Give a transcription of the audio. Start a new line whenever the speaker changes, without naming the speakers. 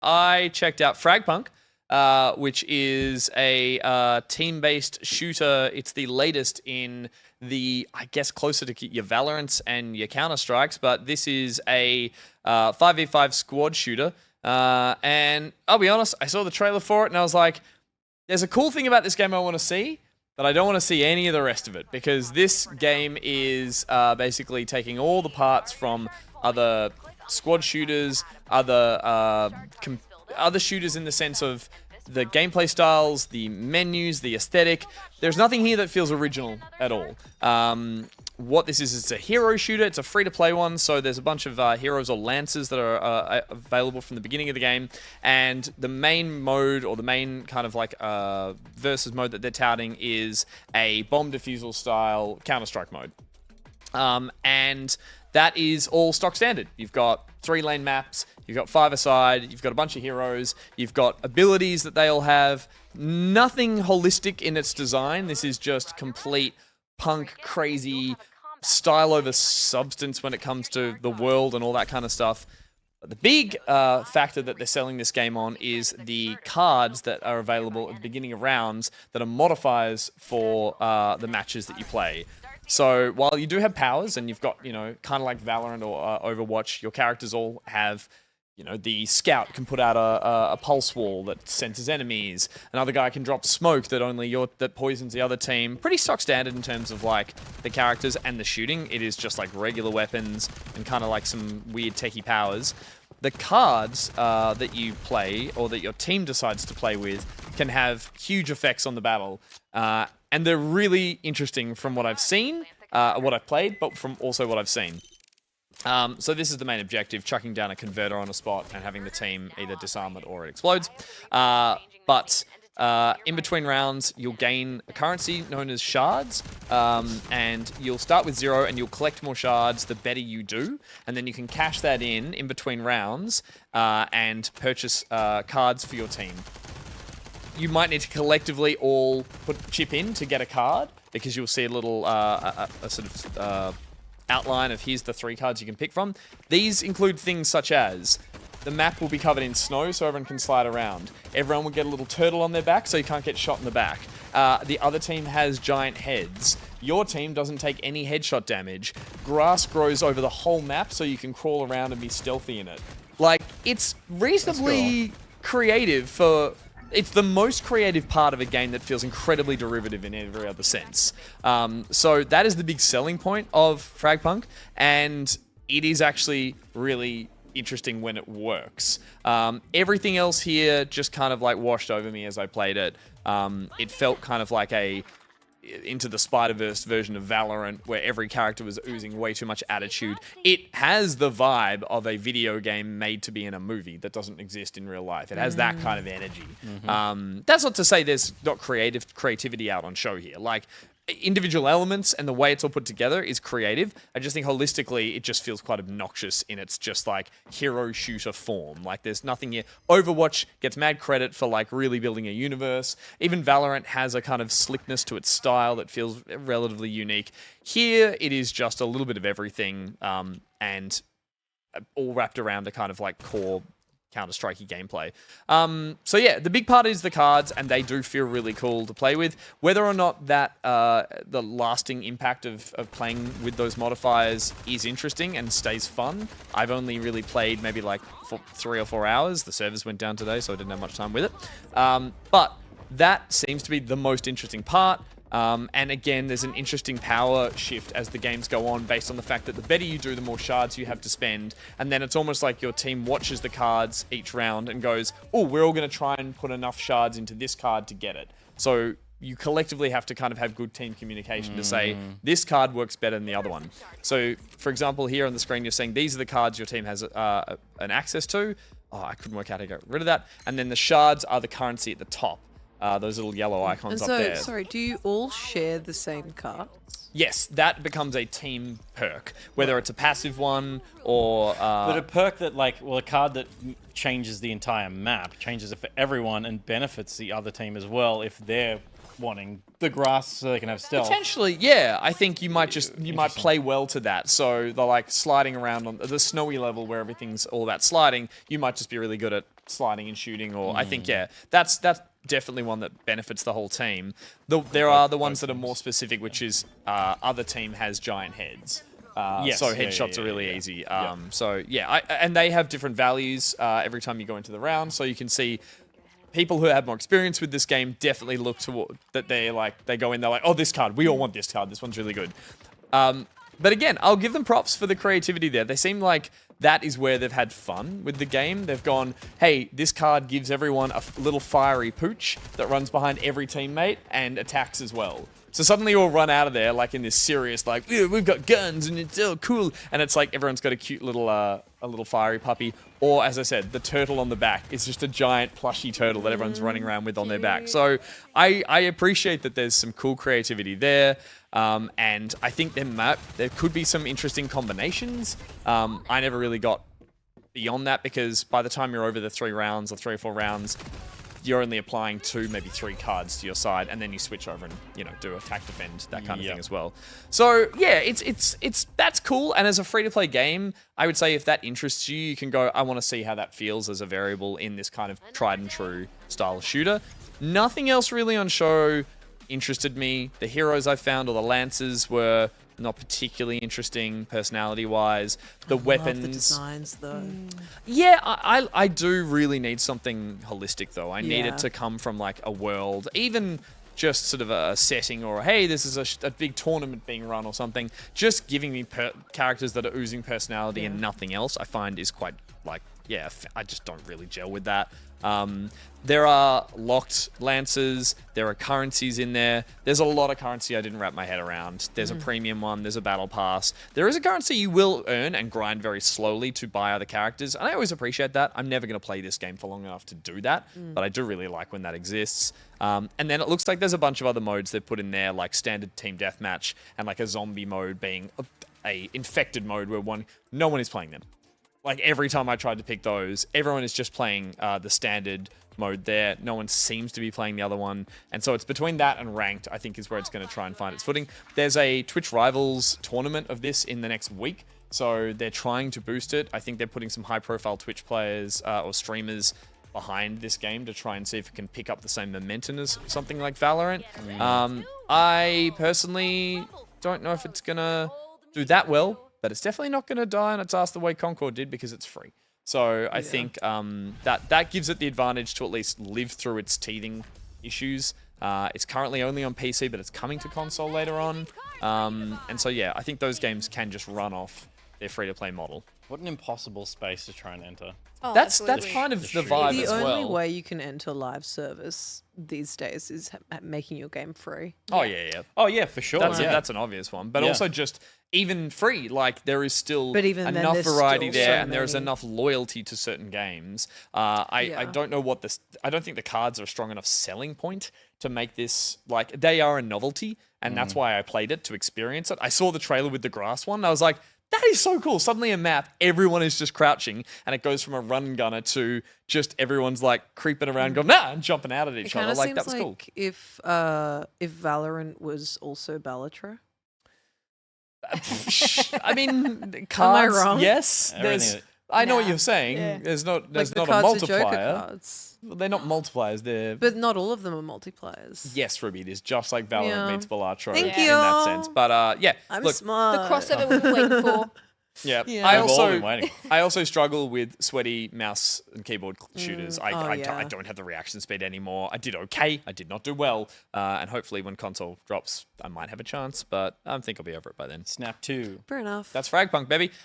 I checked out FragPunk, which is a team-based shooter. It's the latest in the, I guess, closer to your Valorants and your Counter-Strikes, but this is a 5v5 squad shooter. And I'll be honest, I saw the trailer for it and I was like, there's a cool thing about this game I want to see, but I don't want to see any of the rest of it, because this game is basically taking all the parts from other squad shooters, other shooters in the sense of the gameplay styles, the menus, the aesthetic. There's nothing here that feels original at all. What this is, it's a hero shooter. It's a free-to-play one, so there's a bunch of heroes or lancers that are available from the beginning of the game, and the main mode, or the main kind of like versus mode that they're touting, is a bomb defusal style Counter-Strike mode. And that is all stock standard. You've got 3-lane maps, you've got 5-a-side, you've got a bunch of heroes, you've got abilities that they all have. Nothing holistic in its design. This is just complete punk, crazy, style over substance when it comes to the world and all that kind of stuff. But the big factor that they're selling this game on is the cards that are available at the beginning of rounds that are modifiers for the matches that you play. So while you do have powers, and you've got, you know, kind of like Valorant or Overwatch, your characters all have, you know, the scout can put out a pulse wall that senses enemies. Another guy can drop smoke that poisons the other team. Pretty stock standard in terms of like the characters and the shooting. It is just like regular weapons and kind of like some weird techie powers. The cards that you play, or that your team decides to play with, can have huge effects on the battle. And they're really interesting from what I've seen, what I've played, but from also what I've seen. So this is the main objective, chucking down a converter on a spot and having the team either disarm it or it explodes. But in between rounds, you'll gain a currency known as shards, and you'll start with 0 and you'll collect more shards the better you do, and then you can cash that in between rounds and purchase cards for your team. You might need to collectively all chip in to get a card, because you'll see a little outline of here's the 3 cards you can pick from. These include things such as the map will be covered in snow so everyone can slide around. Everyone will get a little turtle on their back so you can't get shot in the back. The other team has giant heads. Your team doesn't take any headshot damage. Grass grows over the whole map so you can crawl around and be stealthy in it. Like, it's reasonably creative for... It's the most creative part of a game that feels incredibly derivative in every other sense. So that is the big selling point of FragPunk, and it is actually really interesting when it works. Everything else here just kind of like washed over me as I played it. It felt kind of like a Into the Spider-Verse version of Valorant, where every character was oozing way too much attitude. It has the vibe of a video game made to be in a movie that doesn't exist in real life. It has that kind of energy. That's not to say there's not creativity out on show here. Like, individual elements and the way it's all put together is creative. I just think holistically it just feels quite obnoxious in its just like hero shooter form. Like, there's nothing here. Overwatch gets mad credit for like really building a universe. Even Valorant has a kind of slickness to its style that feels relatively unique. Here it is just a little bit of everything, and all wrapped around a kind of like core Counter-Strikey gameplay. So yeah, the big part is the cards, and they do feel really cool to play with. Whether or not that the lasting impact of playing with those modifiers is interesting and stays fun, I've only really played maybe like 3 or 4 hours. The servers went down today, so I didn't have much time with it. But that seems to be the most interesting part. And again, there's an interesting power shift as the games go on, based on the fact that the better you do, the more shards you have to spend. And then it's almost like your team watches the cards each round and goes, oh, we're all going to try and put enough shards into this card to get it. So you collectively have to kind of have good team communication to say, this card works better than the other one. So, for example, here on the screen, you're saying these are the cards your team has an access to. Oh, I couldn't work out how to get rid of that. And then the shards are the currency at the top. Those little yellow icons up there.
Sorry, do you all share the same cards?
Yes, that becomes a team perk, whether it's a passive one or...
But a perk that, like, well, a card that changes the entire map, changes it for everyone and benefits the other team as well if they're wanting the grass so they can have stealth.
Potentially, yeah. I think you might play well to that. So the like sliding around on the snowy level where everything's all about sliding, you might just be really good at sliding and shooting, or I think that's definitely one that benefits the whole team. There are the ones that are more specific, which is other team has giant heads.
Yes,
So
yeah,
headshots are really
yeah.
easy. So yeah, and they have different values every time you go into the round. So you can see people who have more experience with this game definitely look to that they go in, they're like, oh, this card, we all want this card. This one's really good. But again, I'll give them props for the creativity there. They seem like that is where they've had fun with the game. They've gone, hey, this card gives everyone a little fiery pooch that runs behind every teammate and attacks as well. So suddenly you all run out of there like in this serious, like, yeah, we've got guns and it's so cool. And it's like everyone's got a cute little, a little fiery puppy. Or as I said, the turtle on the back is just a giant plushy turtle that everyone's running around with on their back. So I appreciate that there's some cool creativity there. And I think there could be some interesting combinations. I never really got beyond that because by the time you're over the 3 rounds or 3 or 4 rounds, you're only applying 2, maybe 3 cards to your side, and then you switch over and do attack, defend, that kind of thing as well. So yeah, it's that's cool. And as a free-to-play game, I would say if that interests you, you can go, I want to see how that feels as a variable in this kind of tried and true style of shooter. Nothing else really on show interested me. The heroes I found, or the lancers, were not particularly interesting personality-wise. The weapons,
Love the designs though.
yeah, I do really need something holistic though. I need
Yeah.
it to come from like a world, even just sort of a setting, or hey, this is a big tournament being run or something. Just giving me characters that are oozing personality and nothing else, I find is quite like, yeah, I just don't really gel with that. There are locked lancers, there are currencies in there. There's a lot of currency I didn't wrap my head around. There's a premium one, there's a battle pass. There is a currency you will earn and grind very slowly to buy other characters, and I always appreciate that. I'm never going to play this game for long enough to do that, but I do really like when that exists. And then it looks like there's a bunch of other modes they've put in there, like standard team deathmatch and like a zombie mode being a infected mode where no one is playing them. Like every time I tried to pick those, everyone is just playing the standard mode there. No one seems to be playing the other one. And so it's between that and ranked, I think, is where it's going to try and find its footing. There's a Twitch Rivals tournament of this in the next week. So they're trying to boost it. I think they're putting some high-profile Twitch players or streamers behind this game to try and see if it can pick up the same momentum as something like Valorant. I personally don't know if it's going to do that well, but it's definitely not going to die on its ass the way Concord did because it's free. So I think that gives it the advantage to at least live through its teething issues. It's currently only on PC, but it's coming to console later on. And so yeah, I think those games can just run off their free-to-play model.
What an impossible space to try and enter.
Oh,
That's
absolutely.
kind of the
The
vibe
The
as
only
well.
way you can enter live service these days is making your game free.
Oh yeah.
Oh yeah, for sure.
That's an obvious one, but
Yeah.
also just even free. Like there is still
But even then,
enough
there's
variety
still
there,
so
and there is
many.
enough loyalty to certain games. I
Yeah.
don't know what this. I don't think the cards are a strong enough selling point to make this like they are a novelty, and that's why I played it to experience it. I saw the trailer with the grass one, and I was like, that is so cool. Suddenly a map, everyone is just crouching, and it goes from a run gunner to just everyone's like creeping around, going and jumping out at each
It kind
other.
of
Like
seems
that was
like
cool.
if Valorant was also Balatro.
I mean, cards.
wrong?
Yes, there's.
Everything
I know what
Nah.
you're saying.
Yeah.
There's not a
Like the cards are Joker
multiplier.
cards.
Well, they're not multipliers. They're
But not all of them are multiplayers.
yes, Ruby. It is just like Valorant
Yeah.
meets Balatro
Thank
in
you.
that sense. But yeah,
I'm
look,
smart.
The crossover we've been waiting for.
yeah.
Yeah.
I
We've all been
also
waiting.
I also struggle with sweaty mouse and keyboard shooters. I
yeah.
don't have the reaction speed anymore. I did okay. I did not do well. And hopefully when console drops, I might have a chance. But I think I'll be over it by then.
Snap 2.
Fair enough.
That's FragPunk, baby.